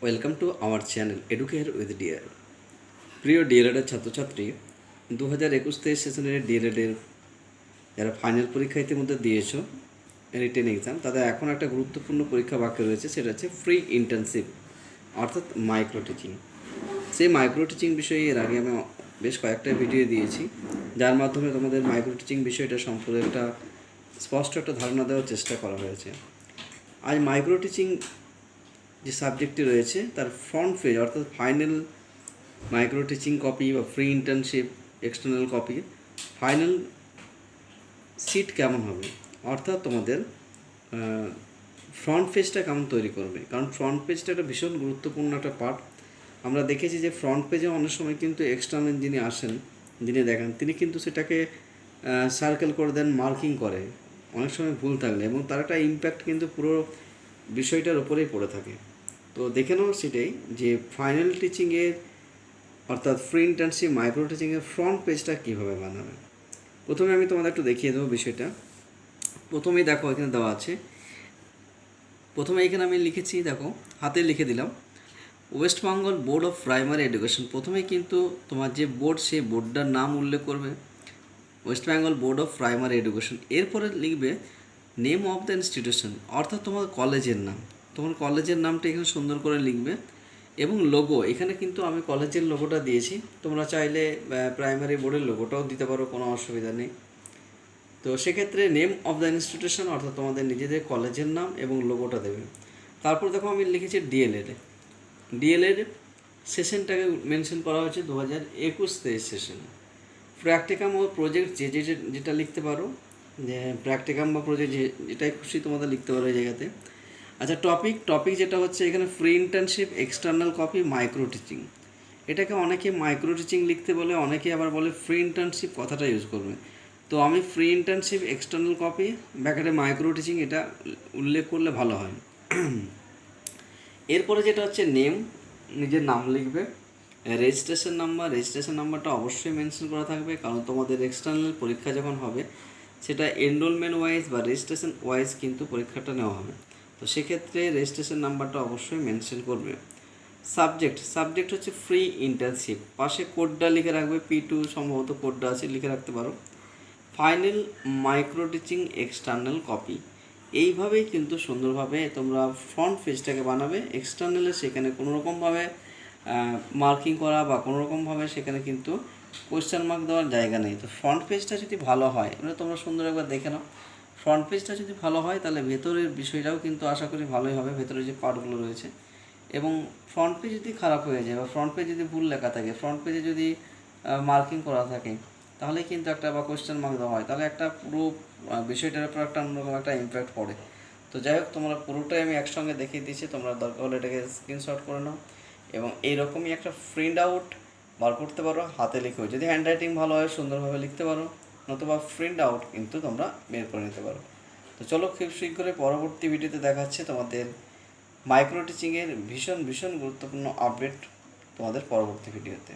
Welcome to our channel educare with D.el.ed। প্রিয় D.el.ed-এর ছাত্রছাত্রী, 2021-23 সেশনের D.el.ed-এর যারা ফাইনাল পরীক্ষা ইতিমধ্যে দিয়েছো রিটেন এক্সাম, তাদের এখন একটা গুরুত্বপূর্ণ পরীক্ষা বাকি রয়েছে, সেটা হচ্ছে ফ্রি ইন্টার্নশিপ অর্থাৎ মাইক্রো টিচিং। সেই মাইক্রো টিচিং বিষয়ে এর আগে আমি বেশ কয়েকটা ভিডিও দিয়েছি, যার মাধ্যমে তোমাদের মাইক্রো টিচিং বিষয়টা সম্পর্কে একটা স্পষ্ট একটা ধারণা দেওয়ার চেষ্টা করা হয়েছে। আজ মাইক্রো টিচিং যে সাবজেক্টটি রয়েছে তার ফ্রন্ট পেজ অর্থাৎ ফাইনাল মাইক্রো টিচিং কপি বা free internship external copy final sheet কেমন হবে, অর্থাৎ তোমাদের ফ্রন্ট পেজটা কেমন তৈরি করবে। কারণ ফ্রন্ট পেজটা একটা ভীষণ গুরুত্বপূর্ণ একটা পার্ট। আমরা দেখেছি যে ফ্রন্ট পেজে অনেক সময় কিন্তু এক্সটার্নাল যিনি আসেন, যিনি দেখান, তিনি কিন্তু সেটাকে সার্কেল করে দেন, মার্কিং করে অনেক সময় ভুল থাকলে, এবং তার একটা ইম্প্যাক্ট কিন্তু পুরো বিষয়টার উপরেই পড়ে থাকে। তো দেখে নাও সেটাই যে ফাইনাল টিচিংয়ের অর্থাৎ ফ্রি ইন্টার্নশিপ মাইক্রো টিচিংয়ের ফ্রন্ট পেজটা কীভাবে বানাবে। প্রথমে আমি তোমাদের একটু দেখিয়ে দেবো বিষয়টা। প্রথমেই দেখো এখানে দেওয়া আছে, প্রথমে এখানে আমি লিখেছি, দেখো হাতে লিখে দিলাম West Bengal board of primary education. প্রথমে কিন্তু তোমার যে বোর্ড, সেই বোর্ডটার নাম উল্লেখ করবে, West Bengal board of primary education. এরপরে লিখবে নেম অফ দ্য ইনস্টিটিউশন, অর্থাৎ তোমার কলেজের নাম। তোমার কলেজের নামটা এখানে সুন্দর করে লিখবে, এবং লোগো, এখানে কিন্তু আমি কলেজের লোগোটা দিয়েছি, তোমরা চাইলে প্রাইমারি বোর্ডের লোগোটাও দিতে পারো, কোনো অসুবিধা নেই। তো সেক্ষেত্রে নেম অফ দ্য ইনস্টিটিউশন অর্থাৎ তোমাদের নিজেদের কলেজের নাম এবং লোগোটা দেবে। তারপর দেখো আমি লিখেছি D.el.ed সেশনটাকে মেনশন করা হয়েছে 2021-23 সেশন। প্র্যাকটিকাম ও প্রজেক্ট যেটা লিখতে পারো, যে প্র্যাকটিকাম বা প্রজেক্ট যেটাই খুশি তোমাদের লিখতে পারো এই জায়গাতে। আচ্ছা, টপিক যেটা হচ্ছে এখানে free internship external copy micro teaching. এটাকে অনেকে মাইক্রো টিচিং লিখতে বলে, অনেকে আবার বলে ফ্রি ইন্টার্নশিপ কথাটা ইউজ করবে। তো আমি ফ্রি ইন্টার্নশিপ এক্সটার্নাল কপি ব্যাকেটে মাইক্রো টিচিং এটা উল্লেখ করলে ভালো হয়। এরপরে যেটা হচ্ছে নেম, নিজের নাম লিখবে। রেজিস্ট্রেশন নাম্বারটা অবশ্যই মেনশন করা থাকবে, কারণ তোমাদের এক্সটার্নাল পরীক্ষা যখন হবে সেটা এনরোলমেন্ট ওয়াইজ বা রেজিস্ট্রেশন ওয়াইজ কিন্তু পরীক্ষাটা নেওয়া হবে। তো সেক্ষেত্রে রেজিস্ট্রেশন নাম্বারটা অবশ্যই মেনশন করবে। সাবজেক্ট হচ্ছে ফ্রি ইন্টার্নশিপ, পাশে কোডটা লিখে রাখবে, P2 সম্ভবত কোডটা আছে, লিখে রাখতে পারো। Final micro teaching external copy. এইভাবেই কিন্তু সুন্দরভাবে তোমরা ফ্রন্ট পেজটাকে বানাবে। এক্সটার্নালে সেখানে কোনোরকমভাবে মার্কিং করা বা কোনোরকমভাবে সেখানে কিন্তু কোয়েশ্চেন মার্ক দেওয়ার জায়গা নেই। তো ফ্রন্ট পেজটা যদি ভালো হয়, এবার তোমরা সুন্দর একবার দেখে নাও, ফ্রন্ট পেজটা যদি ভালো হয় তাহলে ভেতরের বিষয়টাও কিন্তু আশা করি ভালোই হবে, ভেতরে যে পার্টগুলো রয়েছে। এবং ফ্রন্ট পেজ যদি খারাপ হয়ে যায় বা ফ্রন্ট পেজ যদি ভুল লেখা থাকে, ফ্রন্ট পেজে যদি মার্কিং করা থাকে, তাহলে কিন্তু একটা বা কোয়েশ্চেন মার্ক দেওয়া হয়, তাহলে একটা পুরো বিষয়টার উপর একটা অন্যরকম একটা ইম্প্যাক্ট পড়ে। তো যাই হোক, তোমরা পুরোটাই আমি একসঙ্গে দেখিয়ে দিচ্ছি, তোমরা দরকার হলে এটাকে স্ক্রিনশট করে নাও এবং এইরকমই একটা প্রিন্ট আউট বার করতে পারো, হাতে লিখেও। যদি হ্যান্ডরাইটিং ভালো হয় সুন্দরভাবে লিখতে পারো, নতুবা প্রিন্ট আউট কিন্তু তোমরা বের করে নিতে পারো। তো চলো, খুব শীঘ্রই পরবর্তী ভিডিওতে দেখাচ্ছে তোমাদের মাইক্রো টিচিংয়ের ভীষণ গুরুত্বপূর্ণ আপডেট তোমাদের পরবর্তী ভিডিওতে।